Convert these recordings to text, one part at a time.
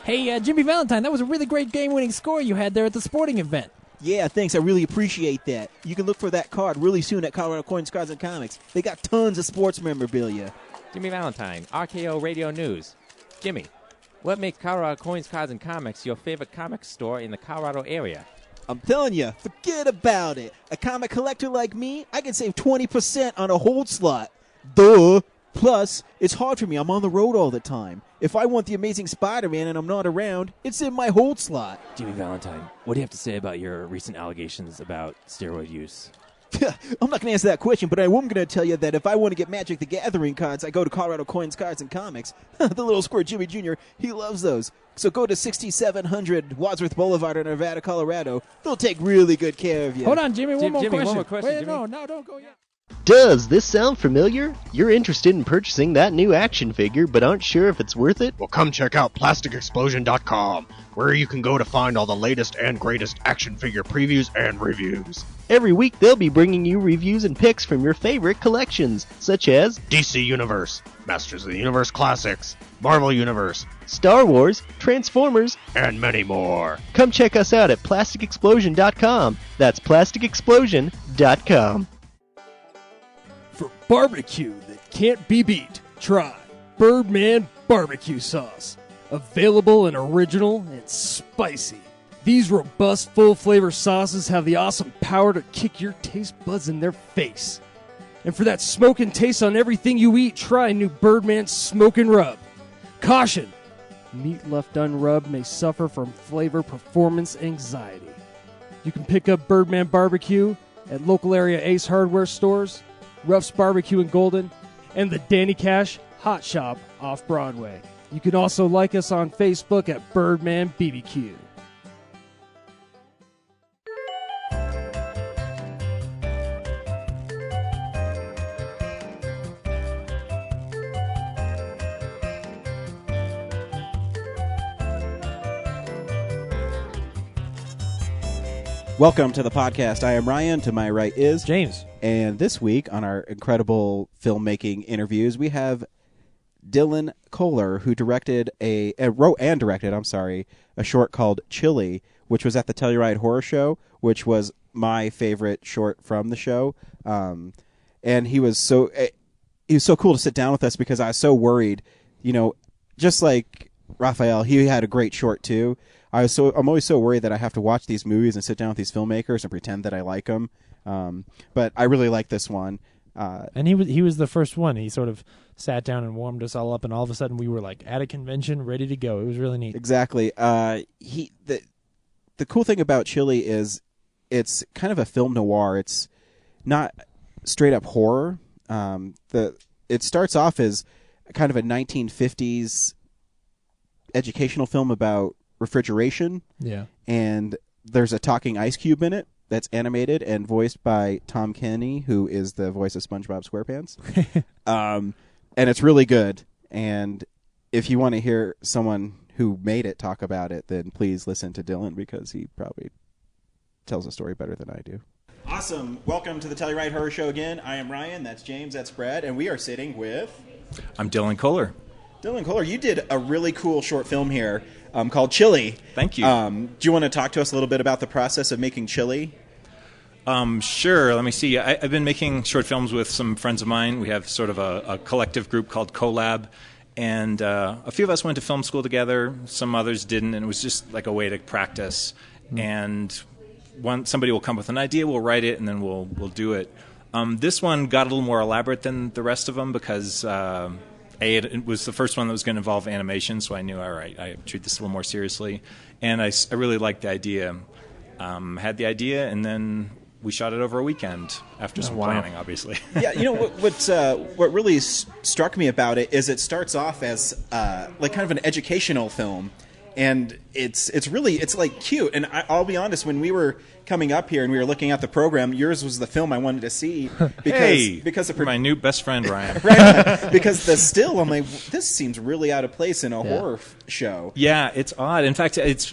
Hey, Jimmy Valentine, that was a really great game-winning score you had there at the sporting event. Yeah, thanks. I really appreciate that. You can look for that card really soon at Colorado Coins, Cards, and Comics. They got tons of sports memorabilia. Jimmy Valentine, RKO Radio News. Jimmy, what makes Colorado Coins, Cards, and Comics your favorite comic store in the Colorado area? I'm telling you, forget about it. A comic collector like me, I can save 20% on a hold slot. Duh. Plus, it's hard for me. I'm on the road all the time. If I want the Amazing Spider-Man and I'm not around, it's in my hold slot. Jimmy Valentine, what do you have to say about your recent allegations about steroid use? I'm not going to answer that question, but I am going to tell you that if I want to get Magic the Gathering cards, I go to Colorado Coins, Cards, and Comics. The little square Jimmy Jr., he loves those. So go to 6700 Wadsworth Boulevard in Nevada, Colorado. They'll take really good care of you. Hold on, Jimmy, one more question. Wait, no, don't go yet. Does this sound familiar? You're interested in purchasing that new action figure, but aren't sure if it's worth it? Well, come check out PlasticExplosion.com, where you can go to find all the latest and greatest action figure previews and reviews. Every week they'll be bringing you reviews and picks from your favorite collections, such as DC Universe, Masters of the Universe Classics, Marvel Universe, Star Wars, Transformers, and many more. Come check us out at PlasticExplosion.com. That's PlasticExplosion.com. For barbecue that can't be beat, try Birdman Barbecue Sauce. Available and original and spicy. These robust, full-flavor sauces have the awesome power to kick your taste buds in their face. And for that smoking taste on everything you eat, try new Birdman Smokin' Rub. Caution! Meat left unrubbed may suffer from flavor performance anxiety. You can pick up Birdman Barbecue at local area Ace Hardware stores, Ruff's Barbecue in Golden, and the Danny Cash Hot Shop off Broadway. You can also like us on Facebook at Birdman BBQ. Welcome to the podcast. I am Ryan. To my right is James. And this week on our incredible filmmaking interviews, we have Dylan Kohler, who wrote and directed a short called Chili, which was at the Telluride Horror Show, which was my favorite short from the show. And he was so cool to sit down with us because I was so worried, just like Raphael, he had a great short too. I'm always so worried that I have to watch these movies and sit down with these filmmakers and pretend that I like them. But I really like this one. And he was the first one. He sort of sat down and warmed us all up, and all of a sudden we were like at a convention, ready to go. It was really neat. Exactly. The cool thing about Chili is it's kind of a film noir. It's not straight up horror. It starts off as kind of a 1950s educational film about refrigeration. Yeah. And there's a talking ice cube in it that's animated and voiced by Tom Kenny, who is the voice of SpongeBob SquarePants. And it's really good. And if you want to hear someone who made it talk about it, then please listen to Dylan because he probably tells the story better than I do. Awesome. Welcome to the Telluride Horror Show again. I am Ryan. That's James. That's Brad. And we are sitting with... I'm Dylan Kohler. Dylan Kohler, you did a really cool short film here called Chili. Thank you. Do you want to talk to us a little bit about the process of making Chili? Sure. Let me see. I've been making short films with some friends of mine. We have sort of a collective group called Kohler, and a few of us went to film school together. Some others didn't, and it was just like a way to practice. And somebody will come with an idea, we'll write it, and then we'll do it. This one got a little more elaborate than the rest of them because... it was the first one that was going to involve animation, so I knew, all right, I treat this a little more seriously. And I really liked the idea. Had the idea, and then we shot it over a weekend after some planning, obviously. Yeah, what really struck me about it is it starts off as like kind of an educational film. And it's like cute. And I'll be honest, when we were coming up here and we were looking at the program, yours was the film I wanted to see because of my new best friend Ryan. Right, because the still, I'm like, this seems really out of place in a horror show. Yeah, it's odd. In fact, it's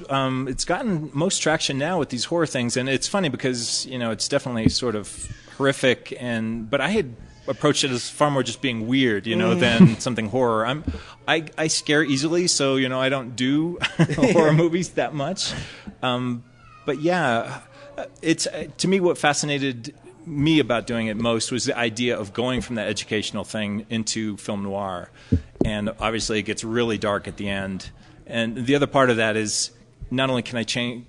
gotten most traction now with these horror things, and it's funny because it's definitely sort of horrific. But I had approached it as far more just being weird, than something horror. I scare easily, so I don't do horror movies that much. But yeah, it's to me what fascinated me about doing it most was the idea of going from that educational thing into film noir, and obviously it gets really dark at the end. And the other part of that is not only can I change,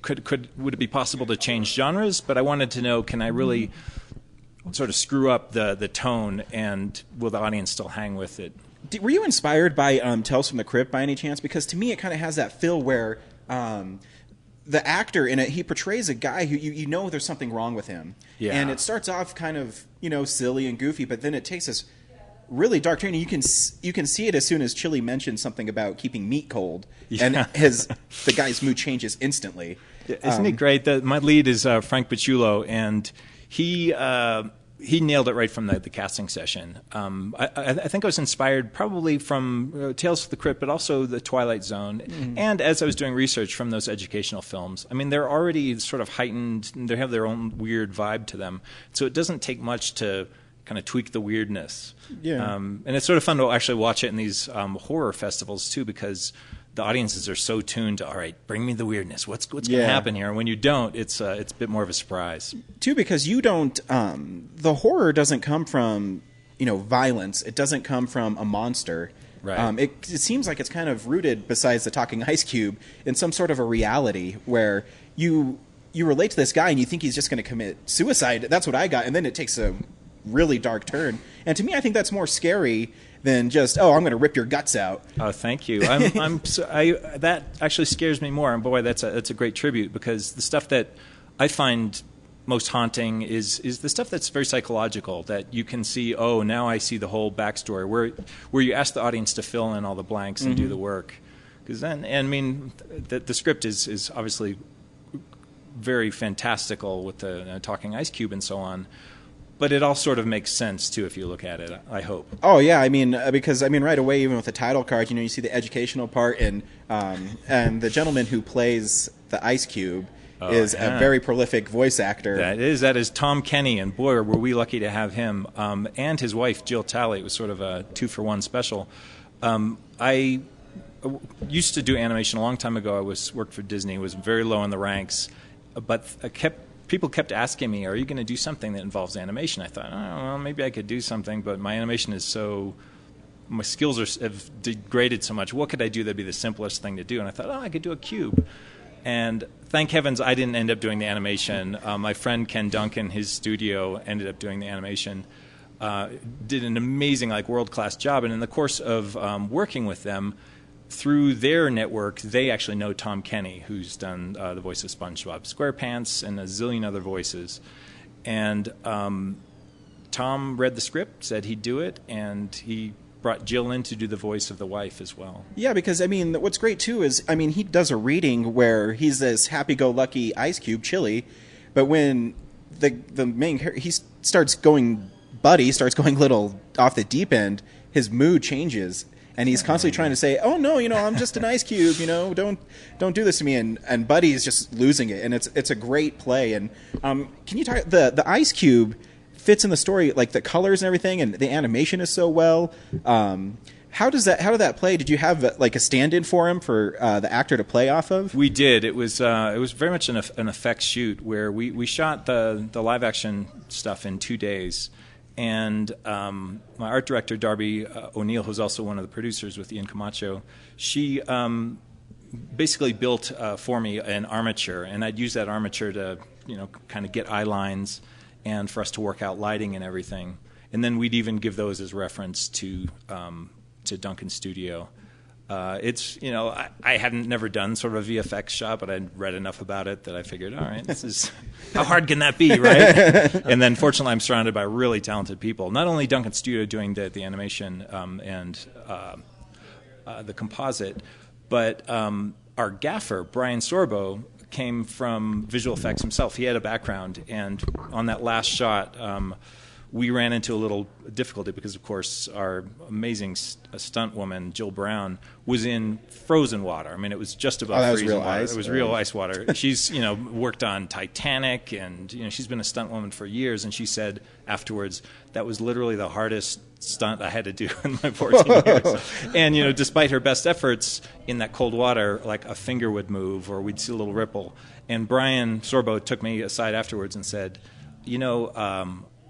would it be possible to change genres, but I wanted to know, can I really sort of screw up the tone, and will the audience still hang with it? Were you inspired by Tales from the Crypt by any chance? Because to me it kind of has that feel where the actor in it, he portrays a guy who you know there's something wrong with him. Yeah. And it starts off kind of, silly and goofy, but then it takes this really dark turn. And you can see it as soon as Chili mentions something about keeping meat cold. Yeah. And the guy's mood changes instantly. Isn't it great? My lead is Frank Pichulo, and he nailed it right from the casting session. I think I was inspired probably from Tales from the Crypt, but also The Twilight Zone. And as I was doing research from those educational films, I mean, they're already sort of heightened. They have their own weird vibe to them. So it doesn't take much to kind of tweak the weirdness. Yeah. And it's sort of fun to actually watch it in these horror festivals, too, because the audiences are so tuned to, all right, bring me the weirdness. What's going to happen here? And when you don't, it's a bit more of a surprise. Too, because you don't, the horror doesn't come from, violence. It doesn't come from a monster. Right. It seems like it's kind of rooted, besides the talking ice cube, in some sort of a reality where you relate to this guy and you think he's just going to commit suicide. That's what I got. And then it takes a really dark turn. And to me, I think that's more scary than just, I'm going to rip your guts out. Oh, thank you. That actually scares me more. And boy, that's a great tribute, because the stuff that I find most haunting is the stuff that's very psychological, that you can see, now I see the whole backstory, where you ask the audience to fill in all the blanks and do the work. Because then, and I mean, the script is obviously very fantastical with the talking ice cube and so on. But it all sort of makes sense, too, if you look at it, I hope. Oh, yeah. I mean, because, right away, even with the title card, you see the educational part, and the gentleman who plays the Ice Cube is a very prolific voice actor. That is Tom Kenny, and boy, were we lucky to have him. And his wife, Jill Talley. It was sort of a 2-for-1 special. I used to do animation a long time ago. I worked for Disney, was very low in the ranks, but people kept asking me, are you going to do something that involves animation? I thought, well, maybe I could do something, but my animation is my skills have degraded so much. What could I do that'd be the simplest thing to do? And I thought, I could do a cube. And thank heavens I didn't end up doing the animation. My friend Ken Duncan, his studio, ended up doing the animation. Did an amazing, world-class job. And in the course of working with them, through their network, they actually know Tom Kenny, who's done the voice of SpongeBob SquarePants and a zillion other voices. And Tom read the script, said he'd do it, and he brought Jill in to do the voice of the wife as well. Yeah, because, what's great, too, is, he does a reading where he's this happy-go-lucky Ice Cube, Chili, but when the main character, he starts going a little off the deep end, his mood changes. And he's constantly trying to say, no, I'm just an ice cube, don't do this to me. And Buddy is just losing it. And it's a great play. And can you talk, the ice cube fits in the story, the colors and everything, and the animation is so well. How did that play? Did you have a stand-in for him for the actor to play off of? We did. It was very much an effects shoot where we shot the live action stuff in 2 days. And my art director, Darby O'Neill, who's also one of the producers with Ian Camacho, she basically built for me an armature. And I'd use that armature to, kind of get eye lines and for us to work out lighting and everything. And then we'd even give those as reference to Duncan's studio. It's, I hadn't never done sort of a VFX shot, but I'd read enough about it that I figured, all right, this is, how hard can that be, right? And then fortunately I'm surrounded by really talented people. Not only Duncan's studio doing the animation and the composite, but our gaffer, Brian Sorbo, came from visual effects himself. He had a background, and on that last shot, we ran into a little difficulty because, of course, our amazing stunt woman, Jill Brown, was in frozen water. I mean, it was just about that was freezing real water. ice? It was real ice water. She's, worked on Titanic, and, she's been a stunt woman for years, and she said afterwards, that was literally the hardest stunt I had to do in my 14 years. And, despite her best efforts in that cold water, like a finger would move or we'd see a little ripple. And Brian Sorbo took me aside afterwards and said,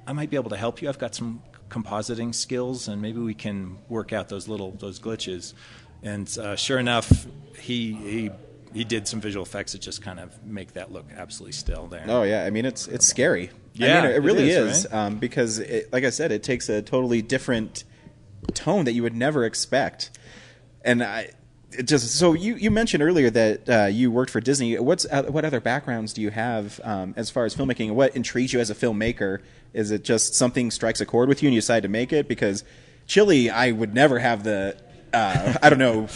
I might be able to help you. I've got some compositing skills, and maybe we can work out those glitches. And sure enough, he did some visual effects that just kind of make that look absolutely still there. Oh yeah, I mean it's scary. Yeah, I mean, it really is, right? Because like I said, it takes a totally different tone that you would never expect. And so you mentioned earlier that you worked for Disney. What other backgrounds do you have as far as filmmaking? What intrigues you as a filmmaker? Is it just something strikes a chord with you and you decide to make it? Because Chili, I would never have the I don't know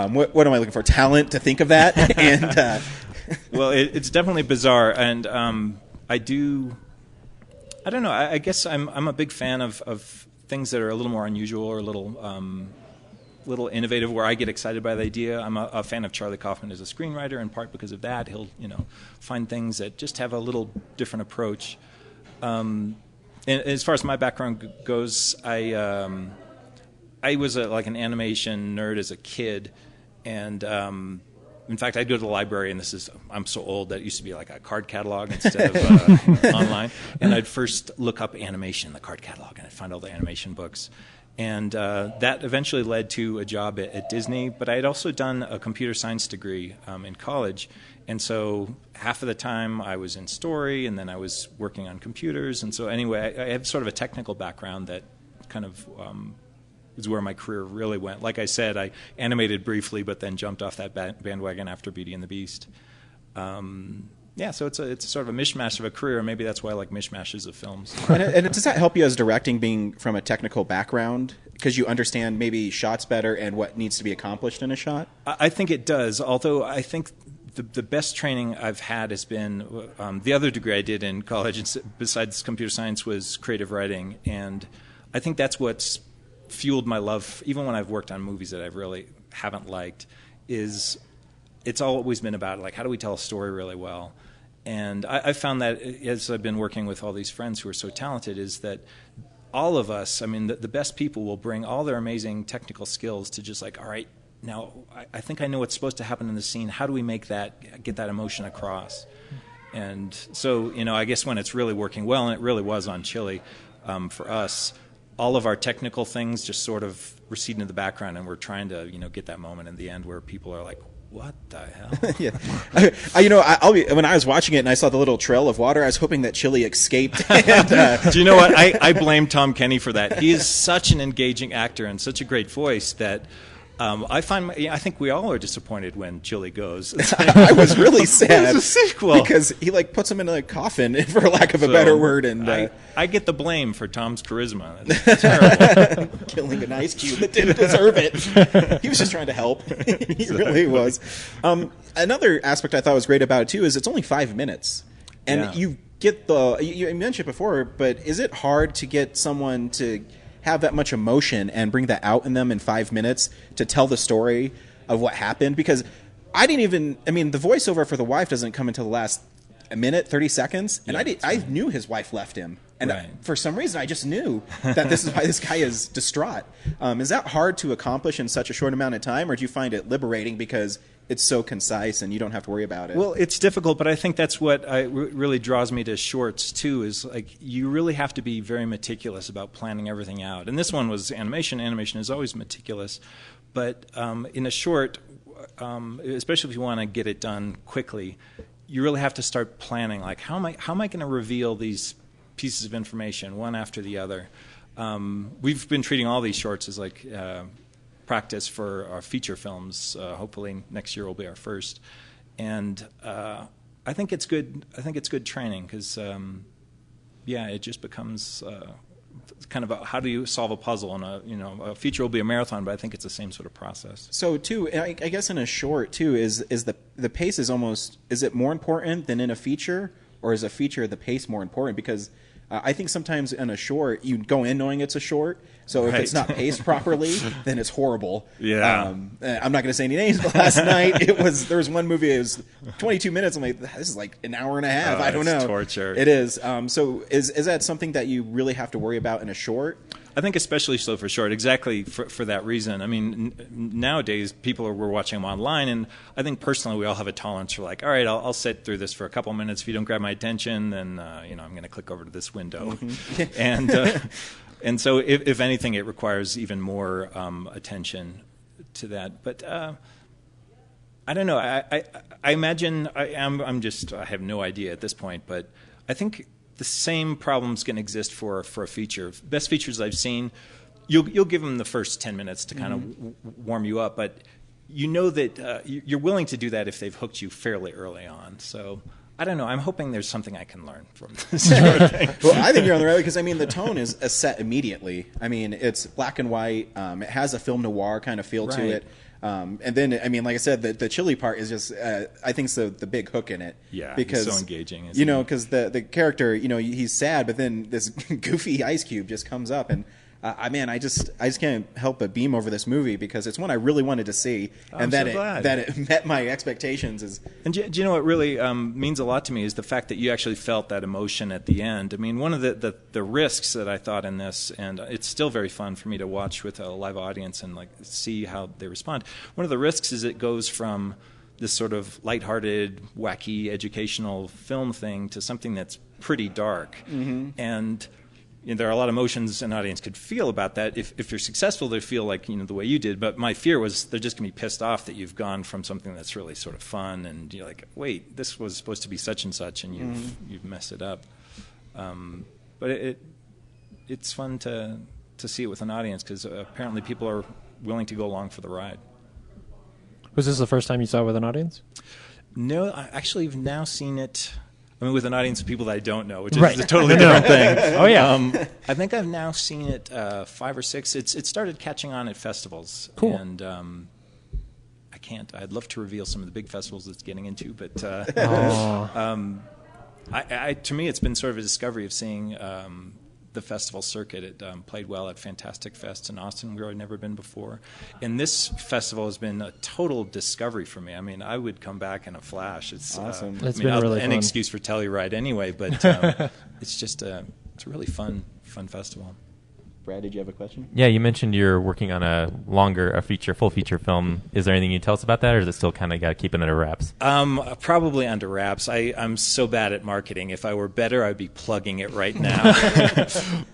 what am I looking for? Talent to think of that. And well, it's definitely bizarre, and I don't know. I guess I'm a big fan of things that are a little more unusual or a little innovative, where I get excited by the idea. I'm a fan of Charlie Kaufman as a screenwriter, in part because of that. He'll find things that just have a little different approach. And as far as my background goes, I was like an animation nerd as a kid, and in fact, I'd go to the library, and I'm so old that it used to be like a card catalog instead of online. And I'd first look up animation in the card catalog, and I'd find all the animation books. And that eventually led to a job at Disney. But I had also done a computer science degree in college. And so half of the time I was in story, and then I was working on computers. And so anyway, I have sort of a technical background that kind of is where my career really went. Like I said, I animated briefly, but then jumped off that bandwagon after Beauty and the Beast. So it's sort of a mishmash of a career. Maybe that's why I like mishmashes of films. and does that help you as directing, being from a technical background, because you understand maybe shots better and what needs to be accomplished in a shot? I think it does, although I think the best training I've had has been the other degree I did in college, besides computer science, was creative writing. And I think that's what's fueled my love, even when I've worked on movies that I really haven't liked, is it's always been about, like, how do we tell a story really well? And I found that as I've been working with all these friends who are so talented, is that all of us, I mean, the best people will bring all their amazing technical skills to just like, all right, now I think I know what's supposed to happen in the scene. How do we get that emotion across? And so, I guess when it's really working well, and it really was on Chili for us, all of our technical things just sort of recede into the background, and we're trying to, get that moment in the end where people are like, what the hell? Yeah, when I was watching it and I saw the little trail of water, I was hoping that Chili escaped. And, Do you know what? I blame Tom Kenny for that. He is such an engaging actor and such a great voice that I think we all are disappointed when Chili goes. I was really sad. It's a sequel because he puts him in a coffin, for lack of a better word. And I get the blame for Tom's charisma. It's terrible. Killing an ice cube that didn't deserve it. He was just trying to help. He really was. Another aspect I thought was great about it too is it's only 5 minutes, and you get you mentioned it before, but is it hard to get someone to have that much emotion and bring that out in them in 5 minutes to tell the story of what happened? Because the voiceover for the wife doesn't come until the last minute, 30 seconds. And I knew his wife left him. And for some reason, I just knew that this is why this guy is distraught. Is that hard to accomplish in such a short amount of time, or do you find it liberating because it's so concise and you don't have to worry about it? Well, it's difficult, but I think that's what really draws me to shorts too, is like you really have to be very meticulous about planning everything out. And this one was animation. Animation is always meticulous. But in a short, especially if you want to get it done quickly, you really have to start planning, like how am I going to reveal these pieces of information one after the other? We've been treating all these shorts as like practice for our feature films. Hopefully next year will be our first, and I think it's good. I think it's good training because, it just becomes kind of how do you solve a puzzle, and a feature will be a marathon, but I think it's the same sort of process. So too, I guess in a short too, is the pace is it more important than in a feature, or is a feature the pace more important? Because I think sometimes in a short, you go in knowing it's a short. So if it's not paced properly, then it's horrible. Yeah. I'm not going to say any names, but last night there was one movie, it was 22 minutes. I'm like, this is like an hour and a half. I don't know. It's torture. It is. So is that something that you really have to worry about in a short? I think especially so for short, exactly for that reason. I mean, nowadays we're watching them online, and I think personally we all have a tolerance for like, all right, I'll sit through this for a couple minutes. If you don't grab my attention, then I'm going to click over to this window, and so if anything, it requires even more attention to that. But I don't know. I imagine I have no idea at this point, but I think the same problem's going to exist for a feature. Best features I've seen, you'll give them the first 10 minutes to kind of warm you up, but you know that you're willing to do that if they've hooked you fairly early on. So I don't know. I'm hoping there's something I can learn from this sort of thing. Well, I think you're on the right way because, I mean, the tone is set immediately. I mean, it's black and white. It has a film noir kind of feel to it. And then, I mean, like I said, the chili part is just, I think, the big hook in it. Yeah, because it's so engaging. Because the character, he's sad, but then this goofy ice cube just comes up, and I just can't help but beam over this movie because it's one I really wanted to see, and that it met my expectations. And do you know what really means a lot to me is the fact that you actually felt that emotion at the end. I mean, one of the risks that I thought in this, and it's still very fun for me to watch with a live audience and like see how they respond. One of the risks is it goes from this sort of lighthearted, wacky, educational film thing to something that's pretty dark, and there are a lot of emotions an audience could feel about that. If you're successful, they feel like the way you did. But my fear was they're just going to be pissed off that you've gone from something that's really sort of fun, and you're like, wait, this was supposed to be such and such, and you've messed it up. But it's fun to see it with an audience because apparently people are willing to go along for the ride. Was this the first time you saw it with an audience? No, I actually have now seen it. I mean, with an audience of people that I don't know, which is a totally different thing. Oh, yeah. I think I've now seen it 5 or 6. It started catching on at festivals. Cool. And I'd love to reveal some of the big festivals it's getting into, but to me, it's been sort of a discovery of seeing the festival circuit. It played well at Fantastic Fest in Austin, where I'd never been before. And this festival has been a total discovery for me. I mean, I would come back in a flash. It's awesome. It's been really fun. An excuse for Telluride anyway, but it's just it's a really fun festival. Brad, did you have a question? Yeah, you mentioned you're working on a full feature film. Is there anything you can tell us about that, or is it still kind of got to keep it under wraps? Probably under wraps. I'm so bad at marketing. If I were better, I'd be plugging it right now.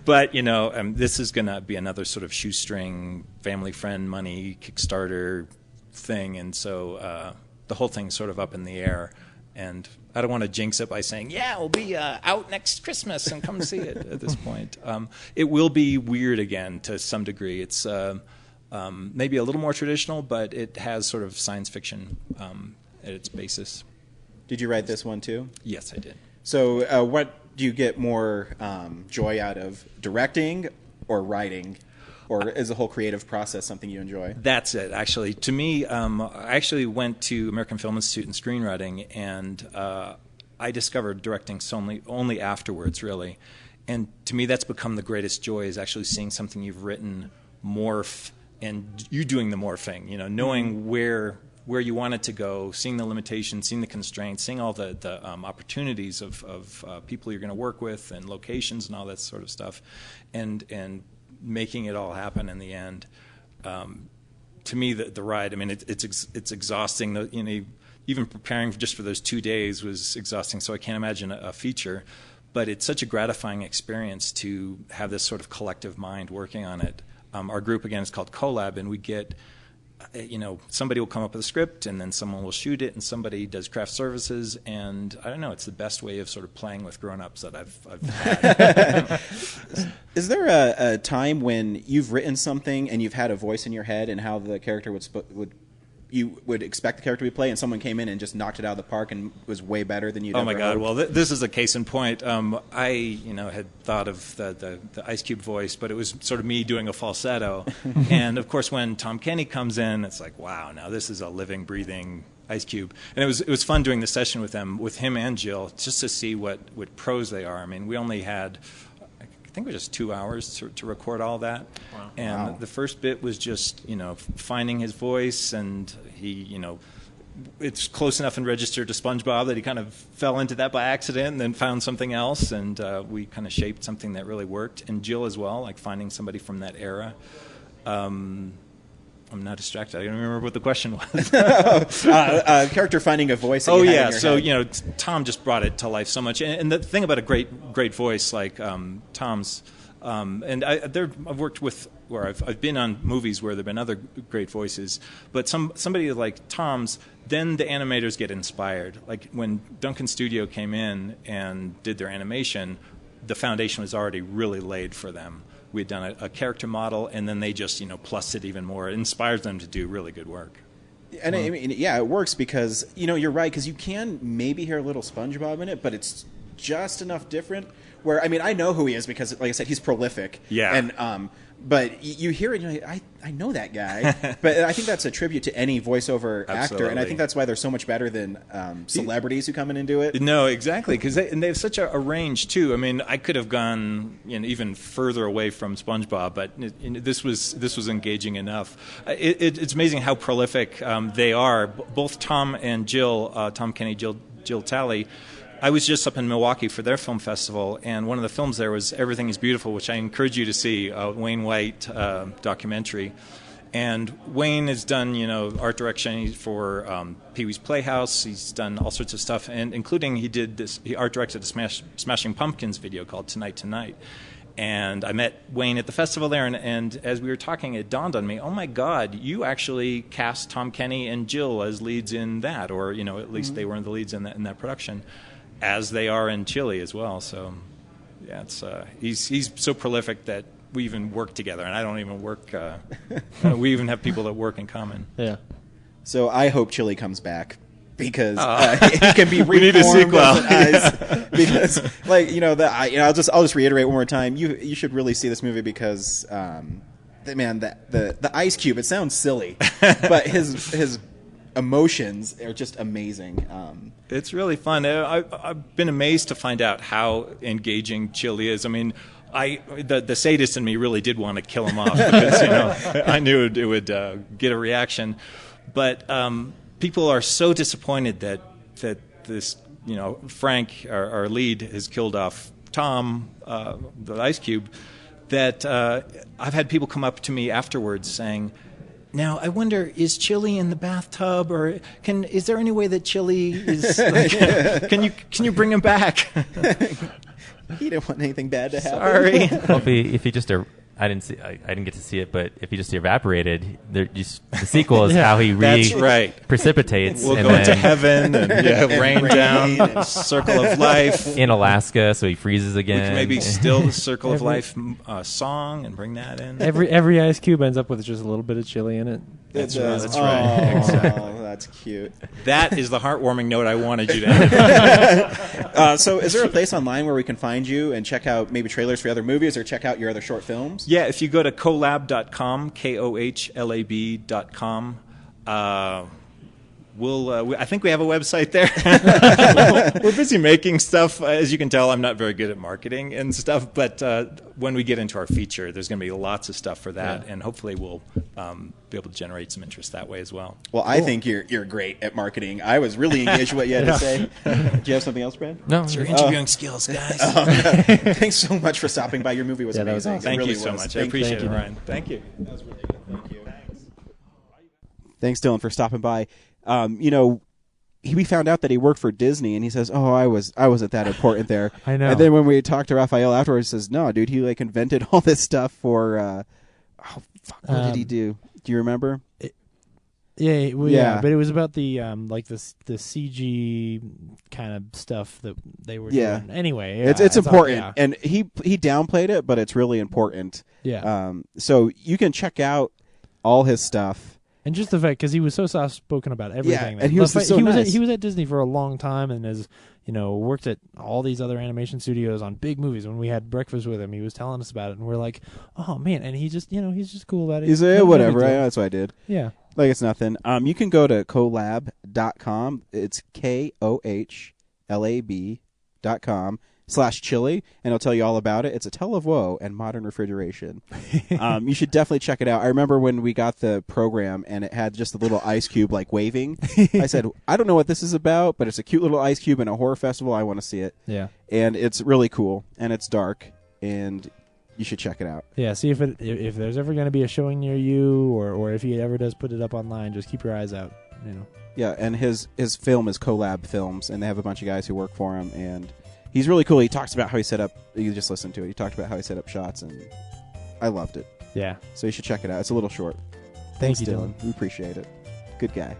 But, this is going to be another sort of shoestring, family friend money Kickstarter thing, and so the whole thing's sort of up in the air. And I don't want to jinx it by saying, it'll be out next Christmas and come see it at this point. It will be weird again to some degree. It's maybe a little more traditional, but it has sort of science fiction at its basis. Did you write this one too? Yes, I did. So what do you get more joy out of, directing or writing? Or is the whole creative process something you enjoy? That's it, actually. To me, I actually went to American Film Institute in screenwriting, and I discovered directing only afterwards, really. And to me, that's become the greatest joy, is actually seeing something you've written morph, and you doing the morphing, knowing where you want it to go, seeing the limitations, seeing the constraints, seeing all the opportunities of people you're going to work with and locations and all that sort of stuff, and making it all happen in the end. To me, the ride, I mean, it's exhausting. Even preparing just for those 2 days was exhausting, so I can't imagine a feature. But it's such a gratifying experience to have this sort of collective mind working on it. Our group, again, is called Kohler, and we get, somebody will come up with a script, and then someone will shoot it, and somebody does craft services, and I don't know, it's the best way of sort of playing with grown-ups that I've had. Is there a time when you've written something and you've had a voice in your head and how the character you would expect the character to play, and someone came in and just knocked it out of the park and was way better than you'd ever Oh my God! hoped? Well, this is a case in point. I had thought of the Ice Cube voice, but it was sort of me doing a falsetto. And of course, when Tom Kenny comes in, it's like, wow! Now this is a living, breathing Ice Cube. And it was fun doing the session with him and Jill, just to see what pros they are. I mean, we only had think it was just 2 hours to record all that. Wow. And the first bit was just, finding his voice, and he, it's close enough and registered to SpongeBob that he kind of fell into that by accident and then found something else, and we kind of shaped something that really worked. And Jill as well, like finding somebody from that era. I'm not distracted. I don't remember what the question was. Character finding a voice. That Oh you had yeah, in your so head. Tom just brought it to life so much. And the thing about a great voice like Tom's, and I've worked with, where I've been on movies where there've been other great voices, but somebody like Tom's, then the animators get inspired. Like when Duncan Studio came in and did their animation, the foundation was already really laid for them. We had done a character model, and then they just, plus it even more. It inspires them to do really good work. And I mean, yeah, it works because, you're right, because you can maybe hear a little SpongeBob in it, but it's just enough different where, I mean, I know who he is because, like I said, he's prolific. Yeah. And, but you hear it, and you're like, I know that guy. But I think that's a tribute to any voiceover actor, and I think that's why they're so much better than celebrities who come in and do it. No, exactly, because they have such a range too. I mean, I could have gone even further away from SpongeBob, but this was engaging enough. It's amazing how prolific they are. Both Tom and Jill, Tom Kenny, Jill Talley. I was just up in Milwaukee for their film festival, and one of the films there was Everything is Beautiful, which I encourage you to see, Wayne White documentary. And Wayne has done, art direction for Pee-wee's Playhouse. He's done all sorts of stuff, and including he art directed a Smashing Pumpkins video called Tonight Tonight. And I met Wayne at the festival there, and as we were talking, it dawned on me, oh my God, you actually cast Tom Kenny and Jill as leads in that, or at least they were the leads in that production, as they are in Chile as well. So, yeah, it's he's so prolific that we even work together, and I don't even work. We even have people that work in commmen. Yeah. So I hope Chile comes back because it can be reformed. We need a sequel. Because, I'll just reiterate one more time. You should really see this movie because, the Ice Cube. It sounds silly, but his emotions are just amazing. It's really fun. I've been amazed to find out how engaging Chile is. I mean, the sadist in me really did want to kill him off because I knew it would get a reaction. But people are so disappointed that this Frank, our lead, has killed off Tom, the Ice Cube, that I've had people come up to me afterwards saying, now, I wonder, is Chili in the bathtub, or is there any way that Chili is? Can you bring him back? He didn't want anything bad to happen. Sorry. Well, if he just I didn't get to see it, but if he just evaporated, the sequel is how he That's right. precipitates. We'll and go then into heaven and rain down, and circle of life. in Alaska, so he freezes again. We can maybe still the circle of life song and bring that in. Every Ice Cube ends up with just a little bit of chili in it. That's right. Oh, that's cute. That is the heartwarming note I wanted you to have. So is there a place online where we can find you and check out maybe trailers for other movies or check out your other short films? Yeah, if you go to kohlab.com, KOHLAB.com, I think we have a website there. We're busy making stuff. As you can tell, I'm not very good at marketing and stuff, but when we get into our feature, there's going to be lots of stuff for that, and hopefully we'll be able to generate some interest that way as well. Well, I think you're great at marketing. I was really engaged with what you had to say. Do you have something else, Brad? No, It's your interviewing skills, guys. Thanks so much for stopping by. Your movie was that was amazing. awesome. Thank It really you so was. much. I appreciate it, you. Ryan. Thank you. That was really good. Thank you. Thanks, Dylan, for stopping by. We found out that he worked for Disney, and he says, "Oh, I wasn't that important there." I know. And then when we talked to Raphael afterwards, he says, "No, dude, he invented all this stuff for." What did he do? Do you remember? Yeah, but it was about the the CG kind of stuff that they were doing. Anyway, it's important, all, and he downplayed it, but it's really important. Yeah. So you can check out all his stuff. And just the fact, because he was so soft spoken about everything. Yeah, and he was so nice. He was at Disney for a long time, and has worked at all these other animation studios on big movies. When we had breakfast with him, he was telling us about it, and we're like, "Oh man!" And he just, he's just cool about it. He's whatever. That's what I did. Yeah, like it's nothing. You can go to kohlab.com. It's KOHLAB.com. YouTube.com/chili, and it'll tell you all about it. It's a tale of woe and modern refrigeration. You should definitely check it out. I remember when we got the program and it had just a little ice cube like waving. I said, I don't know what this is about, but it's a cute little ice cube in a horror festival. I want to see it. Yeah. And it's really cool, and it's dark, and you should check it out. Yeah, see if there's ever going to be a showing near you, or if he ever does put it up online, just keep your eyes out. You know. Yeah, and his film is Collab Films, and they have a bunch of guys who work for him, and he's really cool. He talks about how he set up. You just listen to it. He talked about how he set up shots, and I loved it. Yeah. So you should check it out. It's a little short. Thanks, Dylan. We appreciate it. Good guy.